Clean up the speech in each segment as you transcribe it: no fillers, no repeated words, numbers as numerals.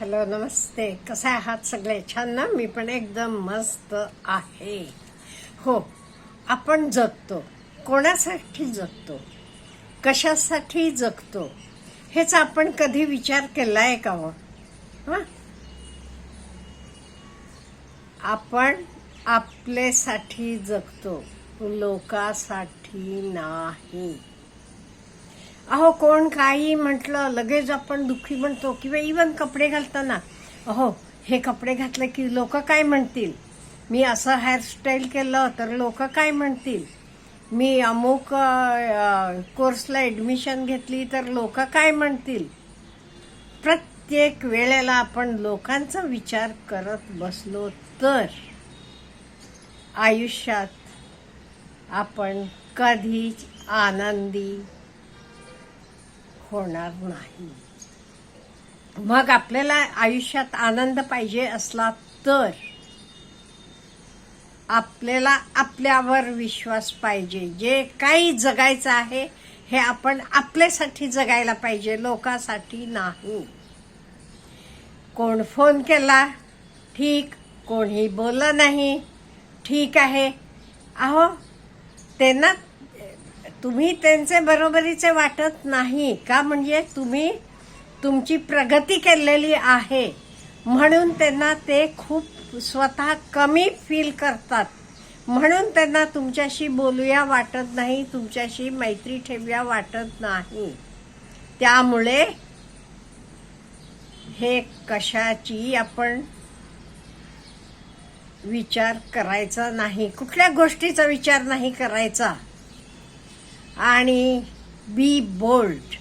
Hello, नमस्ते. कसे आहात सगळे? छान ना? मी पण एकदम मस्त आहे. हो, आपण जगतो. कोणासाठी जगतो, कशासाठी जगतो, हेच आपण कधी विचार केलाय का हो? हं? आपण आपल्यासाठी जगतो, लोकांसाठी नाही. अहो, कोण काही म्हटलं लगेच आपण दुःखी म्हणतो. किंवा इवन कपडे घालताना, अहो हे कपडे घातले की लोक काय म्हणतील, मी असं हेअरस्टाईल केलं तर लोक काय म्हणतील, मी अमुक कोर्सला ऍडमिशन घेतली तर लोक काय म्हणतील. प्रत्येक वेळेला आपण लोकांचा विचार करत बसलो तर आयुष्यात आपण कधीच आनंदी होणार नाही. मग आपल्याला आयुष्यात आनंद पाहिजे असला तर आपल्याला आपल्यावर विश्वास पाहिजे. जे काही जगायचं आहे हे आपण आपल्यासाठी जगायला पाहिजे, लोकांसाठी नाही. कोण फोन केला ठीक, कोणी बोललं नाही ठीक आहे. अहो, त्यांना तुम्ही त्यांचे बरोबरीचे वाटत नाही का? म्हणजे तुम्ही तुमची प्रगती केलेली आहे म्हणून त्यांना ते खूप स्वतः कमी फील करतात, म्हणून त्यांना तुमच्याशी बोलूया वाटत नाही, तुमच्याशी मैत्री ठेवूया वाटत नाही. त्यामुळे हे कशाची आपण विचार करायचा नाही, कुठल्या गोष्टीचा विचार नाही करायचा. आणि be bold,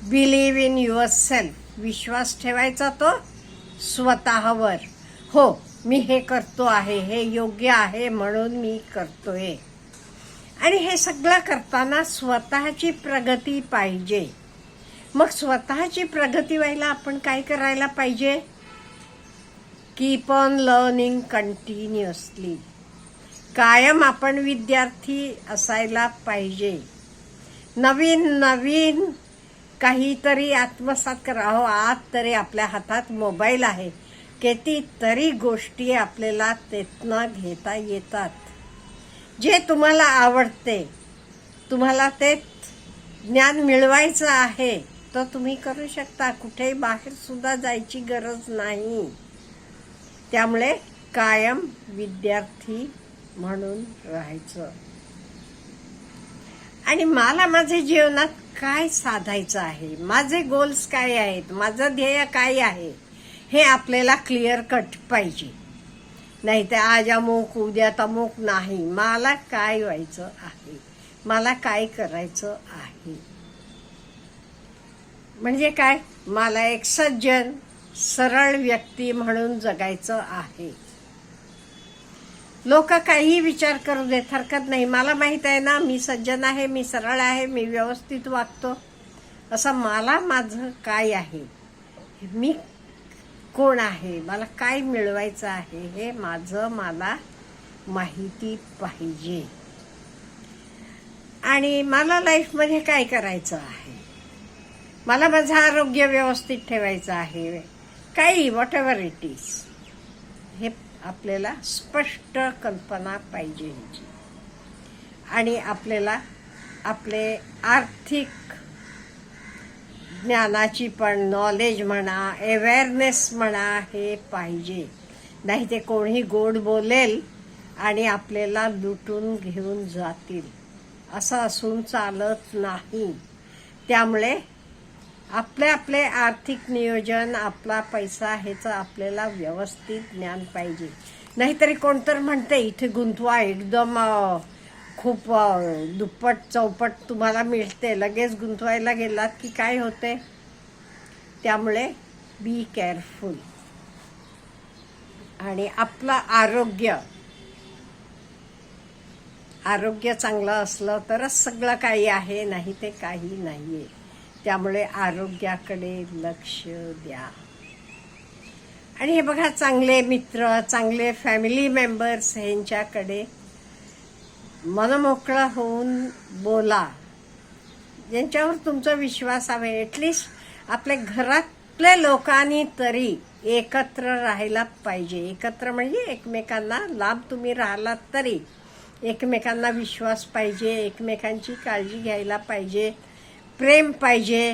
believe in yourself, विश्वास ठेवायचा तो स्वतःवर. हो, मी हे करतो आहे, हे योग्य आहे म्हणून मी करतोय. आणि हे सगळं करताना स्वतःची प्रगती पाहिजे. मग स्वतःची प्रगती व्हायला आपण काय करायला पाहिजे? Keep on learning continuously. कायम आपण विद्यार्थी असायला पाहिजे. नवीन नवीन काहीतरी आत्मसात करा. हो, आज तरी आपल्या हातात मोबाईल आहे, कितीतरी गोष्टी आपल्याला त्यातनं घेता येतात. जे तुम्हाला आवडते, तुम्हाला ते ज्ञान मिळवायचं आहे तर तुम्ही करू शकता. कुठेही बाहेर सुद्धा जायची गरज नाही. त्यामुळे कायम विद्यार्थी म्हणून राहायचं. आणि मला माझ्या जीवनात काय साधायचं आहे, माझे गोल्स काय आहेत, माझं ध्येय काय आहे, हे आपल्याला क्लिअर कट पाहिजे. नाही तर आज अमुक उद्या तमुक नाही. मला काय व्हायचं आहे, मला काय करायचं आहे. म्हणजे काय, मला एक सज्जन सरळ व्यक्ती म्हणून जगायचं आहे. लोक काही विचार करू देत, हरकत नाही. मला माहित आहे ना, मी सज्जन आहे, मी सरळ आहे, मी व्यवस्थित वागतो. असं मला माझं काय आहे, मी कोण आहे, मला काय मिळवायचं आहे, हे माझं मला माहिती पाहिजे. आणि मला लाईफमध्ये काय करायचं आहे, मला माझं आरोग्य व्यवस्थित ठेवायचं आहे, काही व्हॉट एव्हर इट इज, हे आपल्याला स्पष्ट कल्पना पाहिजे ह्याची. आणि आपल्याला आपले आर्थिक ज्ञानाची पण, नॉलेज म्हणा, अवेअरनेस म्हणा, हे पाहिजे. नाही ते कोणी गोड बोलेल आणि आपल्याला लुटून घेऊन जातील, असं असून चालत नाही. त्यामुळे आपले आर्थिक नियोजन, आपला पैसा, ह्याचं आपल्याला व्यवस्थित ज्ञान पाहिजे. नाहीतरी कोणतर म्हणते इथे गुंतवा, एकदम खूप दुप्पट चौपट तुम्हाला मिळते, लगेच गुंतवायला गेलात की काय होते. त्यामुळे बी केअरफुल. आणि आपलं आरोग्य चांगलं असलं तरच सगळं काही आहे, नाही ते काही नाहीये. त्यामुळे आरोग्याकडे लक्ष द्या. आणि हे बघा, चांगले मित्र, चांगले फॅमिली मेंबर्स, ह्यांच्याकडे मनमोकळं होऊन बोला, ज्यांच्यावर तुमचा विश्वास आहे. ॲटलिस्ट आपल्या घरात कुठल्या लोकांनी तरी एकत्र राहायला पाहिजे. एकत्र म्हणजे एकमेकांना लांब तुम्ही राहिलात तरी एकमेकांना विश्वास पाहिजे, एकमेकांची काळजी घ्यायला पाहिजे, प्रेम पाहिजे.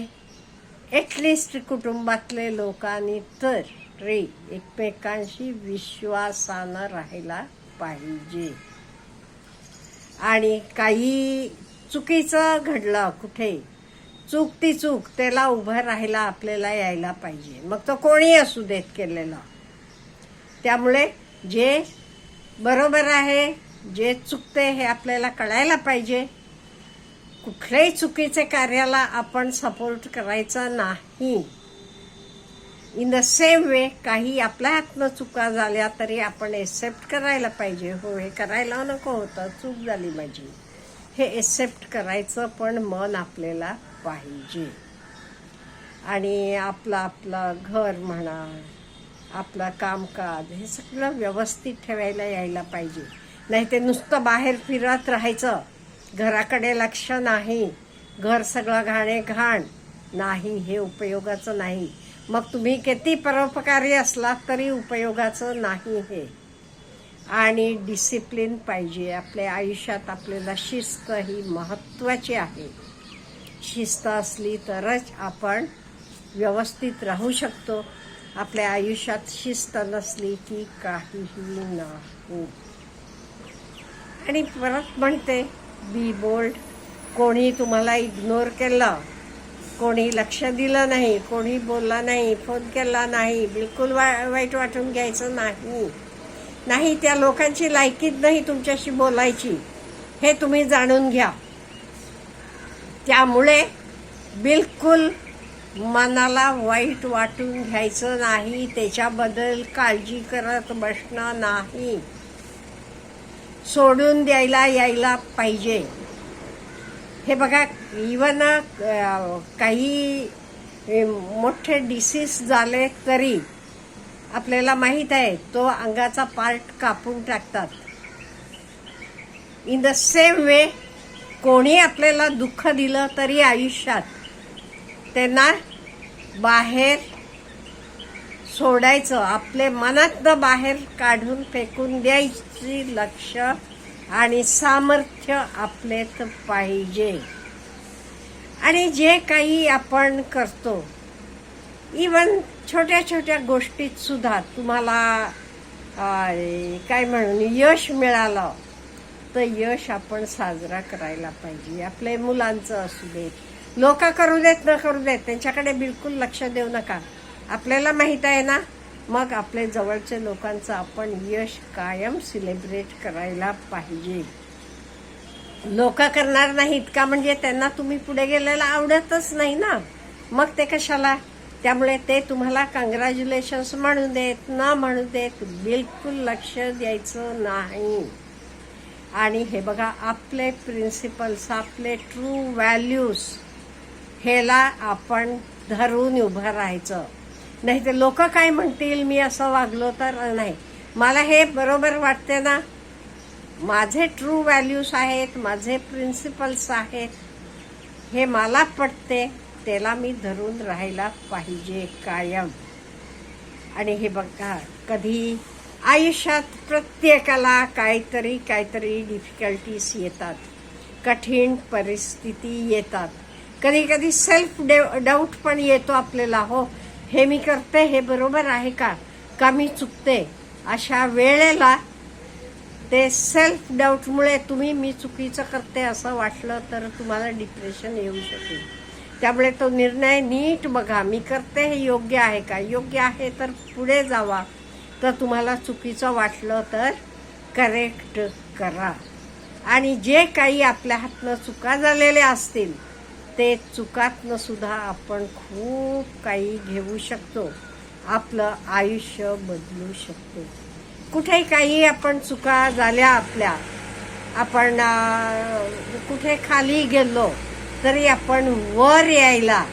ॲटलिस्ट कुटुंबातले लोकांनी तरी एकमेकांशी विश्वासानं राहायला पाहिजे. आणि काही चुकीचं घडलं कुठे, चूक ती चूक, त्याला उभं राहायला आपल्याला यायला पाहिजे, मग तो कोणी असू देत केलेलं. त्यामुळे जे बरोबर आहे, जे चुकते हे आपल्याला कळायला पाहिजे. कुठल्याही चुकीचे कार्याला आपण सपोर्ट करायचा नाही. इन द सेम वे काही आपल्या हातनं चुका झाल्या तरी आपण एक्सेप्ट करायला पाहिजे. हो, हे करायला नको होतं, चूक झाली माझी, हे एक्सेप्ट करायचं पण मन आपल्याला पाहिजे. आणि आपलं घर म्हणा, आपलं कामकाज हे सगळं व्यवस्थित ठेवायला यायला पाहिजे. नाही ते नुसतं बाहेर फिरत राहायचं, घराकडे लक्ष नाही, घर सगळं घाण नाही, हे उपयोगाचं नाही. मग तुम्ही किती परोपकारी असलात तरी उपयोगाचं नाही हे. आणि डिसिप्लिन पाहिजे आपल्या आयुष्यात. आपल्याला शिस्त ही महत्त्वाची आहे. शिस्त असली तरच आपण व्यवस्थित राहू शकतो. आपल्या आयुष्यात शिस्त नसली की काहीही नाही. आणि परत म्हणते, बी बोल्ड. कोणी तुम्हाला इग्नोर केलं, कोणी लक्ष दिलं नाही, कोणी बोलला नाही, फोन केला नाही, बिलकुल वाईट वाटून घ्यायचं नाही. त्या लोकांची लायकीच नाही तुमच्याशी बोलायची, हे तुम्ही जाणून घ्या. त्यामुळे बिलकुल मनाला वाईट वाटून घ्यायचं नाही, त्याच्याबद्दल काळजी करत बसणं नाही. सोडून द्यायला यायला पाहिजे. हे बघा, इवन काही मोठे डिसीज झाले तरी आपल्याला माहीत आहे तो अंगाचा पार्ट कापून टाकतात. इन द सेम वे कोणी आपल्याला दुःख दिलं तरी आयुष्यात त्यांना बाहेर सोडायचं, आपले मनातनं बाहेर काढून फेकून द्यायची लक्ष आणि सामर्थ्य आपल्यात पाहिजे. आणि जे काही आपण करतो, इवन छोट्या छोट्या गोष्टीत सुद्धा तुम्हाला काय म्हणून यश मिळालं तर यश आपण साजरा करायला पाहिजे. आपल्या मुलांचं असू देत, लोक करू देत न करू देत, त्यांच्याकडे बिलकुल लक्ष देऊ नका. आपल्याला माहित आहे ना, मग आपल्या जवळच्या लोकांचं आपण यश कायम सेलिब्रेट करायला पाहिजे. लोक करणार नाहीत का म्हणजे त्यांना तुम्ही पुढे गेलेला आवडतच नाही ना, मग ते कशाला. त्यामुळे ते तुम्हाला कॉंग्रॅच्युलेशन्स म्हणू देत न म्हणू देत, बिलकुल लक्ष द्यायचं नाही. आणि हे बघा, आपले प्रिन्सिपल्स, आपले ट्रू व्हॅल्यूज, ह्याला आपण धरून उभं राहायचं. नाही तर लोक काय म्हणतील, मी असं वागलो तर नाही. मला हे बरोबर वाटते ना, माझे ट्रू व्हॅल्यूज आहेत, माझे प्रिन्सिपल्स आहेत, हे मला पटते, त्याला मी धरून राहायला पाहिजे कायम. आणि हे बघा, कधी आयुष्यात प्रत्येकाला काहीतरी डिफिकल्टीज येतात, कठीण परिस्थिती येतात. कधी कधी सेल्फ डाऊट पण येतो आपल्याला. हो, हे मी करते हे बरोबर आहे का मी चुकते. अशा वेळेला ते सेल्फ डाऊटमुळे तुम्ही मी चुकीचं करते असं वाटलं तर तुम्हाला डिप्रेशन येऊ शकेल. त्यामुळे तो निर्णय नीट बघा, मी करते हे योग्य आहे का. योग्य आहे तर पुढे जावा, तर तुम्हाला चुकीचं वाटलं तर करेक्ट करा. आणि जे काही आपल्या हातनं चुका झालेल्या असतील ते चुकातनं सुद्धा आपण खूप काही घेऊ शकतो, आपलं आयुष्य बदलू शकतो. कुठे काही आपण चुका झाल्या आपल्या, आपण कुठे खाली गेलो तरी आपण वर यायला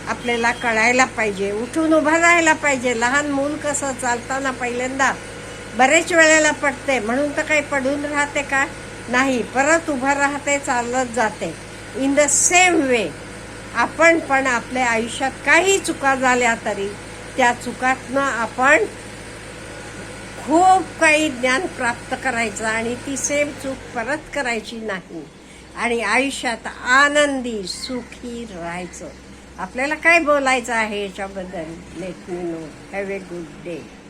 आपल्याला कळायला पाहिजे, उठून उभं राहायला पाहिजे. लहान मूल कसं चालताना पहिल्यांदा बरेच वेळेला पडते, म्हणून तर काही पडून राहते का नाही, परत उभं राहते, चालत जाते. इन द सेम वे आपण पण आपल्या आयुष्यात काही चुका झाल्या तरी त्या चुकातनं आपण खूप काही ज्ञान प्राप्त करायचं आणि ती सेम चूक परत करायची नाही आणि आयुष्यात आनंदी सुखी राहायचं. आपल्याला काय बोलायचं आहे याच्याबद्दल? Let me know. Have a good day.